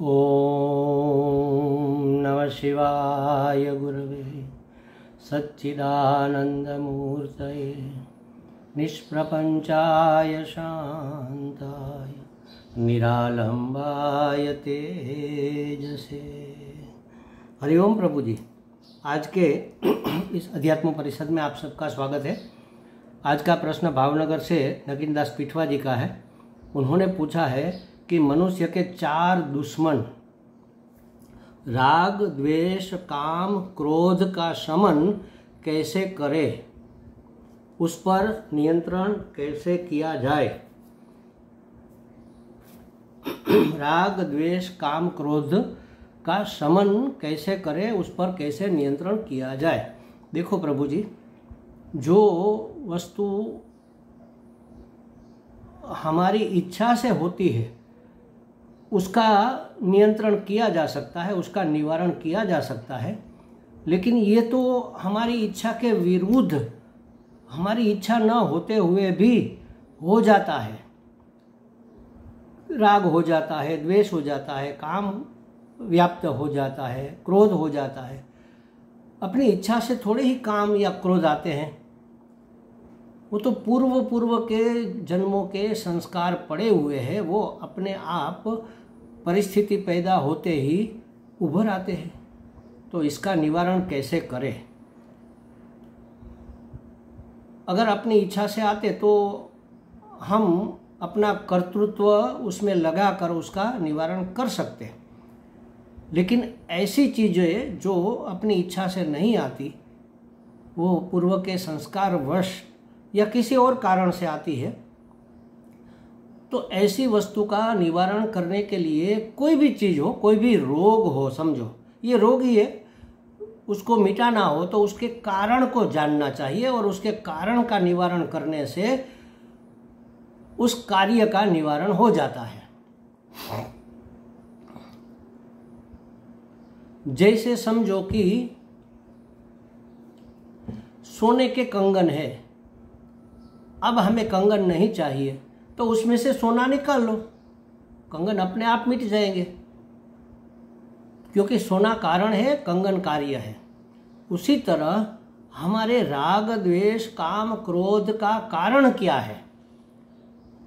ओम नमः शिवाय गुरवे सच्चिदानंदमूर्तये निष्प्रपंचाय शांताय निरालंबाय तेजसे। हरिओम प्रभु जी। आज के इस अध्यात्म परिषद में आप सबका स्वागत है। आज का प्रश्न भावनगर से नगिन दास पिठवा जी का है। उन्होंने पूछा है कि मनुष्य के 4 दुश्मन राग, द्वेष, काम, क्रोध का शमन कैसे करे, उस पर नियंत्रण कैसे किया जाए। राग, द्वेष, काम, क्रोध का शमन कैसे करे, उस पर कैसे नियंत्रण किया जाए। देखो प्रभु जी, जो वस्तु हमारी इच्छा से होती है उसका नियंत्रण किया जा सकता है, उसका निवारण किया जा सकता है, लेकिन ये तो हमारी इच्छा के विरुद्ध, हमारी इच्छा न होते हुए भी हो जाता है। राग हो जाता है, द्वेष हो जाता है, काम व्याप्त हो जाता है, क्रोध हो जाता है। अपनी इच्छा से थोड़े ही काम या क्रोध आते हैं, वो तो पूर्व के जन्मों के संस्कार पड़े हुए हैं, वो अपने आप परिस्थिति पैदा होते ही उभर आते हैं। तो इसका निवारण कैसे करें? अगर अपनी इच्छा से आते तो हम अपना कर्तृत्व उसमें लगाकर उसका निवारण कर सकते हैं, लेकिन ऐसी चीज़ें जो अपनी इच्छा से नहीं आती, वो पूर्व के संस्कार वश या किसी और कारण से आती है, तो ऐसी वस्तु का निवारण करने के लिए कोई भी चीज़ हो, कोई भी रोग हो, समझो ये रोग ही है, उसको मिटाना हो तो उसके कारण को जानना चाहिए और उसके कारण का निवारण करने से उस कार्य का निवारण हो जाता है। जैसे समझो कि सोने के कंगन है, अब हमें कंगन नहीं चाहिए तो उसमें से सोना निकाल लो, कंगन अपने आप मिट जाएंगे, क्योंकि सोना कारण है, कंगन कार्य है। उसी तरह हमारे राग, द्वेष, काम, क्रोध का कारण क्या है,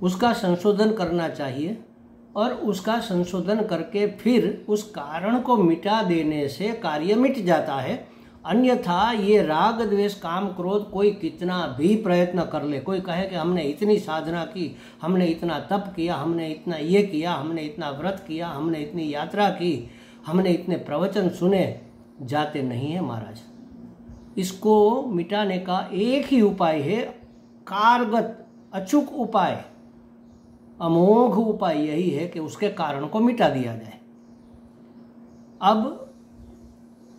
उसका संशोधन करना चाहिए और उसका संशोधन करके फिर उस कारण को मिटा देने से कार्य मिट जाता है। अन्यथा ये राग, द्वेष, काम, क्रोध कोई कितना भी प्रयत्न कर ले, कोई कहे कि हमने इतनी साधना की, हमने इतना तप किया, हमने इतना ये किया, हमने इतना व्रत किया, हमने इतनी यात्रा की, हमने इतने प्रवचन सुने, जाते नहीं है महाराज। इसको मिटाने का एक ही उपाय है, कारगर अचूक उपाय, अमोघ उपाय यही है कि उसके कारण को मिटा दिया जाए। अब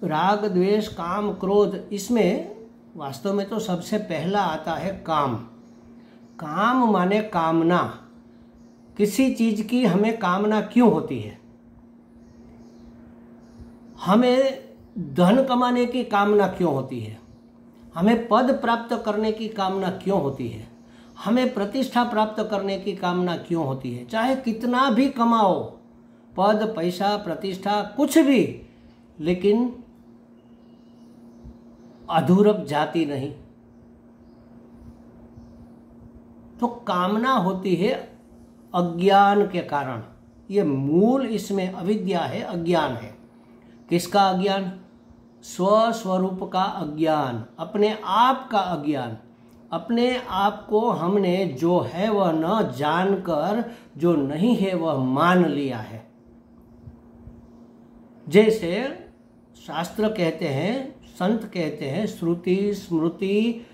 राग, द्वेष, काम, क्रोध, इसमें वास्तव में तो सबसे पहला आता है काम। काम माने कामना। किसी चीज की हमें कामना क्यों होती है? हमें धन कमाने की कामना क्यों होती है? हमें पद प्राप्त करने की कामना क्यों होती है? हमें प्रतिष्ठा प्राप्त करने की कामना क्यों होती है? चाहे कितना भी कमाओ, पद, पैसा, प्रतिष्ठा, कुछ भी, लेकिन अधूरप जाती नहीं। तो कामना होती है अज्ञान के कारण। ये मूल इसमें अविद्या है, अज्ञान है। किसका अज्ञान? स्वस्वरूप का अज्ञान, अपने आप का अज्ञान। अपने आप को हमने जो है वह न जानकर जो नहीं है वह मान लिया है। जैसे शास्त्र कहते हैं, संत कहते हैं, श्रुति, स्मृति,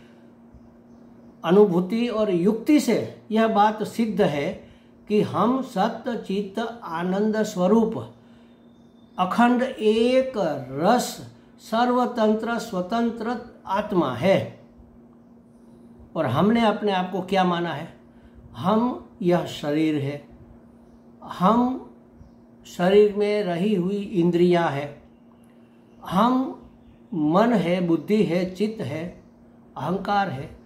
अनुभूति और युक्ति से यह बात सिद्ध है कि हम सत्य, चित्त, आनंद स्वरूप, अखंड एक रस, सर्वतंत्र स्वतंत्र आत्मा है। और हमने अपने आप को क्या माना है? हम यह शरीर है, हम शरीर में रही हुई इंद्रियां है, हम मन है, बुद्धि है, चित्त है, अहंकार है,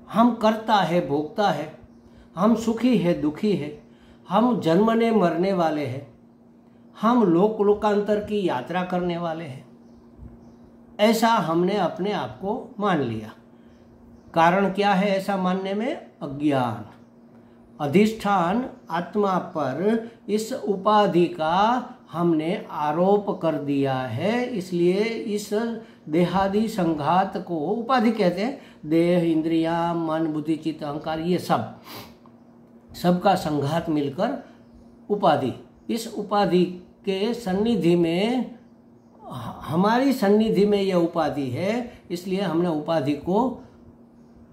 हम कर्ता है, भोक्ता है, हम सुखी है, दुखी है, हम जन्मने मरने वाले हैं, हम लोक लोकांतर की यात्रा करने वाले हैं, ऐसा हमने अपने आप को मान लिया। कारण क्या है ऐसा मानने में? अज्ञान। अधिष्ठान आत्मा पर इस उपाधि का हमने आरोप कर दिया है, इसलिए इस देहादि संघात को उपाधि कहते हैं। देह, इंद्रियां, मन, बुद्धि, चित्त, अहंकार, ये सबका संघात मिलकर उपाधि। इस उपाधि के सन्निधि में, हमारी सन्निधि में यह उपाधि है, इसलिए हमने उपाधि को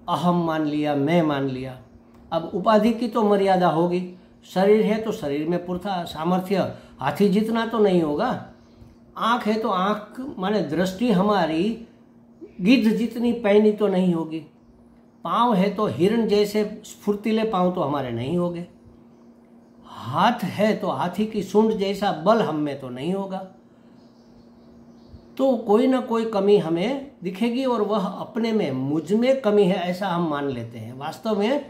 अहम मान लिया, मैं मान लिया। अब उपाधि की तो मर्यादा होगी। शरीर है तो शरीर में पूरा सामर्थ्य हाथी जितना तो नहीं होगा। आँख है तो आँख माने दृष्टि हमारी गिद्ध जितनी पैनी तो नहीं होगी। पाँव है तो हिरण जैसे फुर्तीले पाँव तो हमारे नहीं होंगे। हाथ है तो हाथी की सूंड जैसा बल हम में तो नहीं होगा। तो कोई ना कोई कमी हमें दिखेगी और वह अपने में, मुझ में कमी है ऐसा हम मान लेते हैं। वास्तव में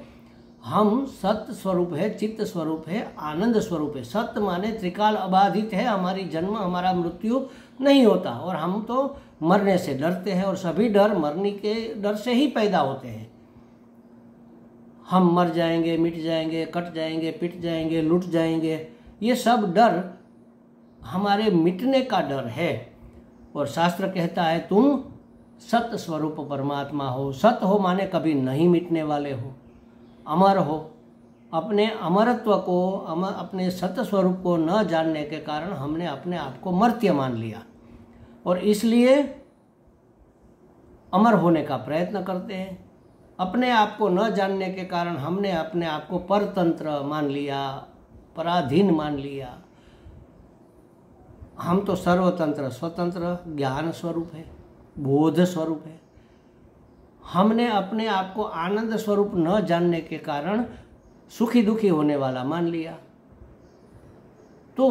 हम सत्य स्वरूप है, चित्त स्वरूप है, आनंद स्वरूप है। सत्य माने त्रिकाल अबाधित है, हमारी जन्म हमारा मृत्यु नहीं होता और हम तो मरने से डरते हैं और सभी डर मरने के डर से ही पैदा होते हैं। हम मर जाएंगे, मिट जाएंगे, कट जाएंगे, पिट जाएंगे, लुट जाएंगे, ये सब डर हमारे मिटने का डर है। और शास्त्र कहता है तुम सत्य स्वरूप परमात्मा हो। सत्य हो माने कभी नहीं मिटने वाले हो, अमर हो। अपने अमरत्व को, अपने सत्य स्वरूप को न जानने के कारण हमने अपने आप को मर्त्य मान लिया और इसलिए अमर होने का प्रयत्न करते हैं। अपने आप को न जानने के कारण हमने अपने आप को परतंत्र मान लिया, पराधीन मान लिया। हम तो सर्वतंत्र, स्वतंत्र, ज्ञान स्वरूप है, बोध स्वरूप है। हमने अपने आप को आनंद स्वरूप न जानने के कारण सुखी दुखी होने वाला मान लिया। तो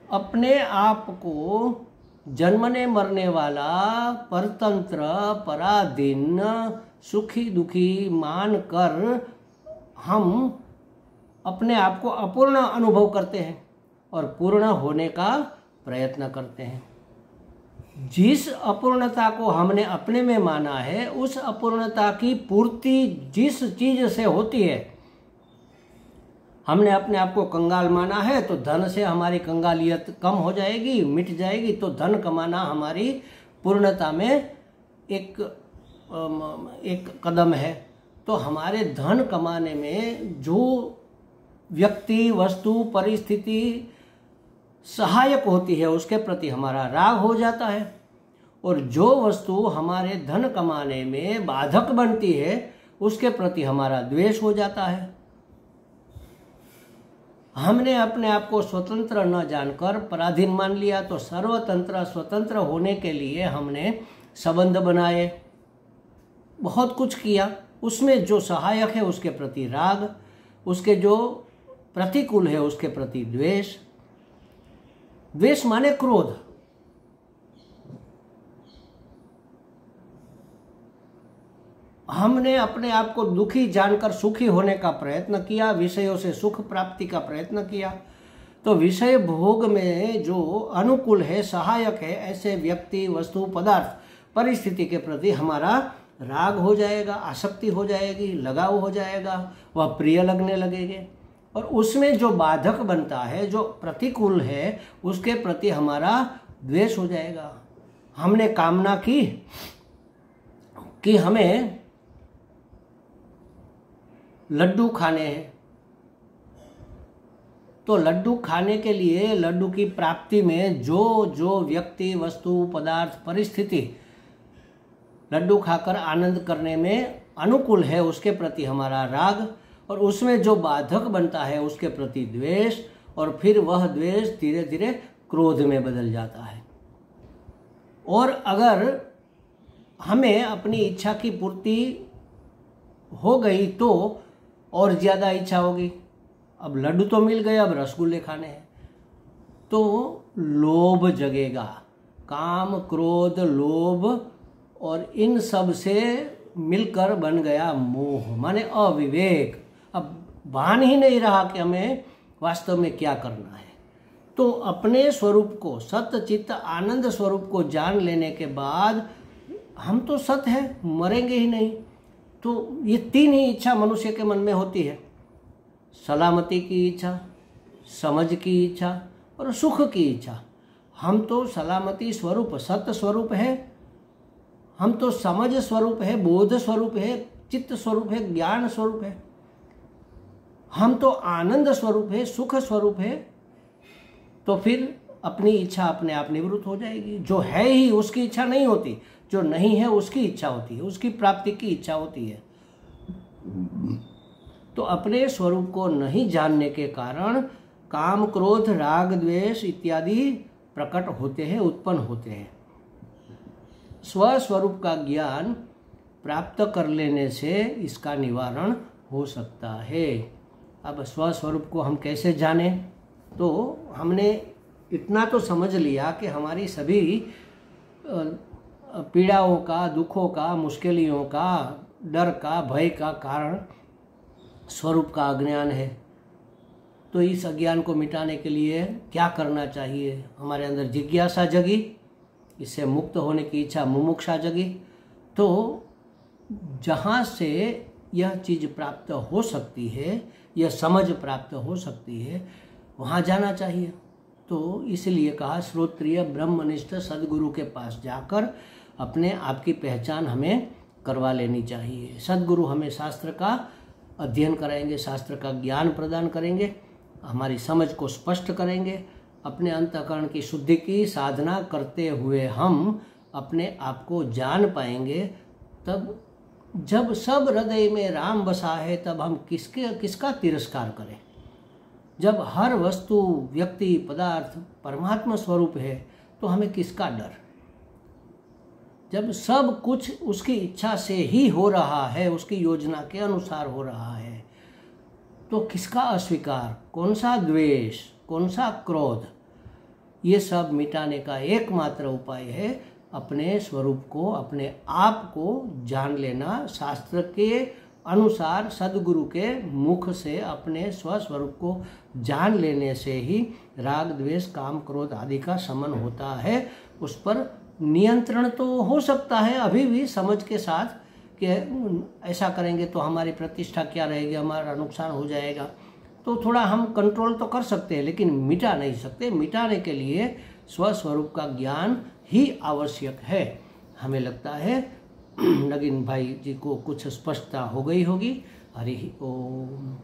अपने आप को जन्मने मरने वाला, परतंत्र, पराधीन, सुखी दुखी मानकर हम अपने आप को अपूर्ण अनुभव करते हैं और पूर्ण होने का प्रयत्न करते हैं। जिस अपूर्णता को हमने अपने में माना है, उस अपूर्णता की पूर्ति जिस चीज से होती है, हमने अपने आप को कंगाल माना है तो धन से हमारी कंगालियत कम हो जाएगी, मिट जाएगी। तो धन कमाना हमारी पूर्णता में एक कदम है। तो हमारे धन कमाने में जो व्यक्ति, वस्तु, परिस्थिति सहायक होती है उसके प्रति हमारा राग हो जाता है और जो वस्तु हमारे धन कमाने में बाधक बनती है उसके प्रति हमारा द्वेष हो जाता है। हमने अपने आप को स्वतंत्र न जानकर पराधीन मान लिया। तो सर्वतंत्र, स्वतंत्र होने के लिए हमने संबंध बनाए, बहुत कुछ किया। उसमें जो सहायक है उसके प्रति राग, उसके जो प्रतिकूल है उसके प्रति द्वेष। द्वेष माने क्रोध। हमने अपने आप को दुखी जानकर सुखी होने का प्रयत्न किया, विषयों से सुख प्राप्ति का प्रयत्न किया। तो विषय भोग में जो अनुकूल है, सहायक है, ऐसे व्यक्ति, वस्तु, पदार्थ, परिस्थिति के प्रति हमारा राग हो जाएगा, आसक्ति हो जाएगी, लगाव हो जाएगा, वह प्रिय लगने लगेंगे। और उसमें जो बाधक बनता है, जो प्रतिकूल है, उसके प्रति हमारा द्वेष हो जाएगा। हमने कामना की कि हमें लड्डू खाने हैं, तो लड्डू खाने के लिए, लड्डू की प्राप्ति में जो जो व्यक्ति, वस्तु, पदार्थ, परिस्थिति लड्डू खाकर आनंद करने में अनुकूल है उसके प्रति हमारा राग, और उसमें जो बाधक बनता है उसके प्रति द्वेष, और फिर वह द्वेष धीरे धीरे क्रोध में बदल जाता है। और अगर हमें अपनी इच्छा की पूर्ति हो गई तो और ज़्यादा इच्छा होगी। अब लड्डू तो मिल गए, अब रसगुल्ले खाने हैं, तो लोभ जगेगा। काम, क्रोध, लोभ और इन सब से मिलकर बन गया मोह, माने अविवेक। अब भान ही नहीं रहा कि हमें वास्तव में क्या करना है। तो अपने स्वरूप को, सत्य चित्त आनंद स्वरूप को जान लेने के बाद हम तो सत्य है, मरेंगे ही नहीं। तो ये तीन ही इच्छा मनुष्य के मन में होती है, सलामती की इच्छा, समझ की इच्छा और सुख की इच्छा। हम तो सलामती स्वरूप सत्य स्वरूप है, हम तो समझ स्वरूप है, बोध स्वरूप है, चित्त स्वरूप है, ज्ञान स्वरूप है, हम तो आनंद स्वरूप है, सुख स्वरूप है। तो फिर अपनी इच्छा अपने आप निवृत्त हो जाएगी। जो है ही उसकी इच्छा नहीं होती, जो नहीं है उसकी इच्छा होती है, उसकी प्राप्ति की इच्छा होती है। तो अपने स्वरूप को नहीं जानने के कारण काम क्रोध राग द्वेष इत्यादि प्रकट होते हैं, उत्पन्न होते हैं। स्वस्वरूप का ज्ञान प्राप्त कर लेने से इसका निवारण हो सकता है। अब स्वस्वरूप को हम कैसे जानें? तो हमने इतना तो समझ लिया कि हमारी सभी पीड़ाओं का, दुखों का, मुश्किलों का, डर का, भय का कारण स्वरूप का अज्ञान है। तो इस अज्ञान को मिटाने के लिए क्या करना चाहिए? हमारे अंदर जिज्ञासा जगी, इससे मुक्त होने की इच्छा, मुमुक्षा जगी। तो जहाँ से यह चीज़ प्राप्त हो सकती है, यह समझ प्राप्त हो सकती है, वहाँ जाना चाहिए। तो इसलिए कहा श्रोत्रिय ब्रह्मनिष्ठ सद्गुरु के पास जाकर अपने आप की पहचान हमें करवा लेनी चाहिए। सद्गुरु हमें शास्त्र का अध्ययन कराएंगे, शास्त्र का ज्ञान प्रदान करेंगे, हमारी समझ को स्पष्ट करेंगे। अपने अंतःकरण की शुद्धि की साधना करते हुए हम अपने आप को जान पाएंगे। तब जब सब हृदय में राम बसा है, तब हम किसका तिरस्कार करें? जब हर वस्तु, व्यक्ति, पदार्थ परमात्मा स्वरूप है, तो हमें किसका डर? जब सब कुछ उसकी इच्छा से ही हो रहा है, उसकी योजना के अनुसार हो रहा है, तो किसका अस्वीकार, कौन सा द्वेष, कौन सा क्रोध? ये सब मिटाने का एकमात्र उपाय है अपने स्वरूप को, अपने आप को जान लेना। शास्त्र के अनुसार सद्गुरु के मुख से अपने स्वस्वरूप को जान लेने से ही राग द्वेष काम क्रोध आदि का शमन होता है। उस पर नियंत्रण तो हो सकता है अभी भी समझ के साथ कि ऐसा करेंगे तो हमारी प्रतिष्ठा क्या रहेगी, हमारा नुकसान हो जाएगा। तो थोड़ा हम कंट्रोल तो कर सकते हैं, लेकिन मिटा नहीं सकते। मिटाने के लिए स्वस्वरूप का ज्ञान ही आवश्यक है। हमें लगता है नगीन भाई जी को कुछ स्पष्टता हो गई होगी। हरि ओम।